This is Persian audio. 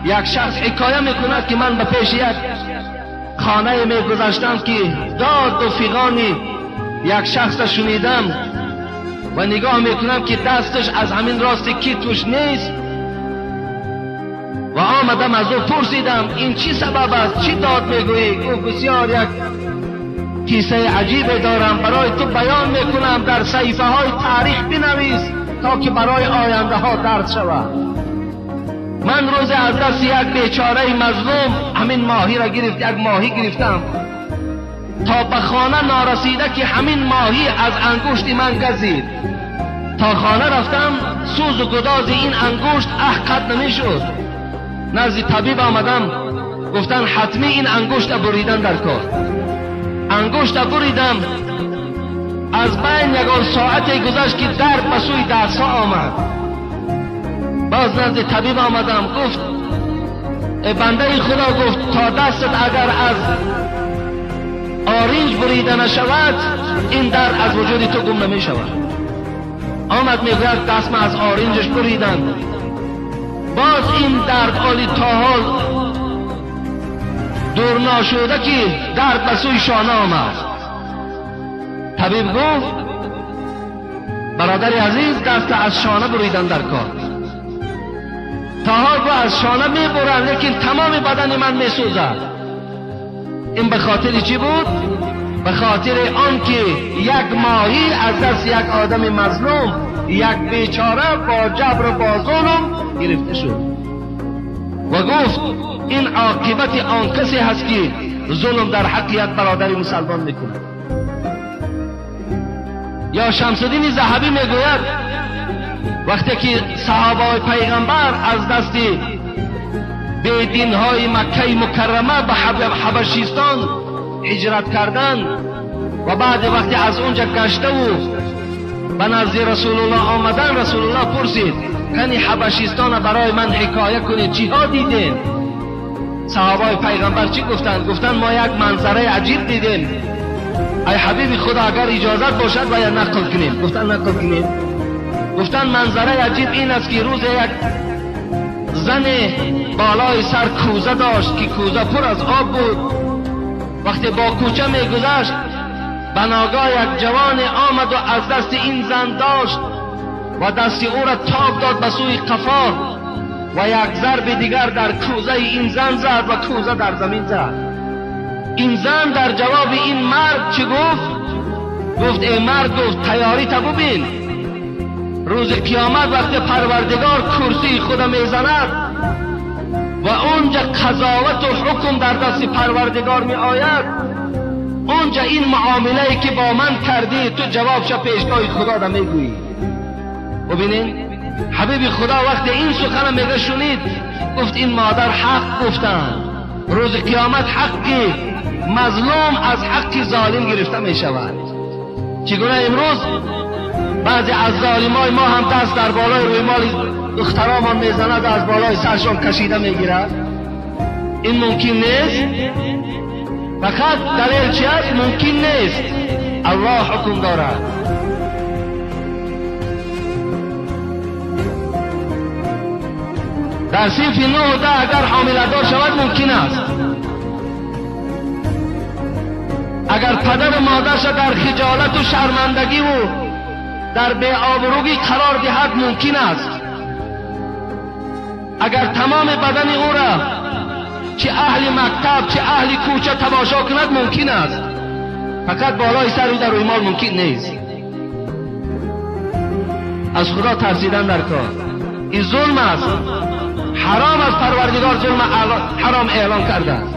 یک شخص حکایه میکند که من به پیش یک خانه میگذشتم که داد و فیغانی یک شخص شنیدم و نگاه میکنم که دستش از همین راستی کی توش نیست و آمدم از او پرسیدم این چی سبب است، چی داد میگویی؟ گفت بسیار یک کیسه عجیبه دارم برای تو بیان میکنم، در صحیفه های تاریخ بنویس تا که برای آینده ها درس شود. من روز از دست یک بیچاره مظلوم همین ماهی را گرفت، یک ماهی گرفتم تا به خانه نارسیده که همین ماهی از انگشت من گزید. تا خانه رفتم سوز و گداز این انگشت قد نمیشد. نزد طبیب آمدم، گفتن حتمی این انگشت بریدن در کار. انگشت بریدم، از بین یکان ساعتی گذشت که درد به سوی دست‌ها آمد. باز نزد طبیب آمدم، گفت بنده خدا، گفت تا دستت اگر از آرنج بریده نشود این درد از وجود تو گم نمی شود. آمد میگوید دستم از آرنجش بریدن، باز این درد عالی تا حال دور نشده که درد به سوی شانه آمد. طبیب گفت برادر عزیز دست از شانه بریدن در کار. تا حال از شانه میبرن لیکن تمام بدن من میسوزد. این به خاطر چی بود؟ به خاطر آن که یک ماهی از دست یک آدم مظلوم، یک بیچاره با جبر و با ظلم گرفته شد و گفت این عاقبت آن کسی هست که ظلم در حق یک برادر مسلمان میکنه. یا شمس الدین ذهبی میگوید وقتی که صحابه پیغمبر از دست بیدین های مکه مکرمه به حبشیستان هجرت کردند و بعد وقتی از اونجا گشته و به نزد رسول الله آمدن، رسول الله پرسید کنی حبشیستان برای من حکایه کنید چی ها دیدین؟ صحابه پیغمبر چی گفتند؟ گفتند ما یک منظره عجیب دیدیم، ای حبیب خدا اگر اجازت باشد باید نقل کنیم. گفتند نقل کنیم. گفتند منظره عجیب این است که روز یک زن بالای سر کوزه داشت که کوزه پر از آب بود. وقتی با کوچه میگذشت به ناگاه یک جوان آمد و از دست این زن داشت و دست او را تاب داد به سوی قفا و یک ضرب دیگر در کوزه این زن زد و کوزه در زمین زد. این زن در جواب این مرد چی گفت؟ گفت ای مرد، گفت تیاری تا ببین روز قیامت وقتی پروردگار کرسی خدا میزند و اونجا قضاوت و حکم در دست پروردگار می آید، اونجا این معامله که با من کردی تو جوابش پیشگاه خدا را میگویی. ببینین حبیب خدا وقتی این سخن میگه شنید گفت این مادر حق گفتن، روز قیامت حقی مظلوم از حقی ظالم گرفته می شود. چگونه امروز بعضی از ظالمای ما هم دست در بالای روی مال دختران میزند و از بالای سرشان کشیده میگیرد. این ممکن نیست. فقط دلیل چی است؟ ممکن نیست. الله حکم دارد. در صنف 9 و 10 اگر حامله دار شود ممکن است. اگر پدر و مادرش در خجالت و شرمندگی و در بی‌آبرویی قرار دهد ممکن است. اگر تمام بدن او را چه اهل مکتب چه اهل کوچه تماشا کند ممکن است. فقط بالای سر او در روی مال ممکن نیست. از خدا ترسیدن در کار. این ظلم است. حرام از پروردگار ظلم حرام اعلان کرده است.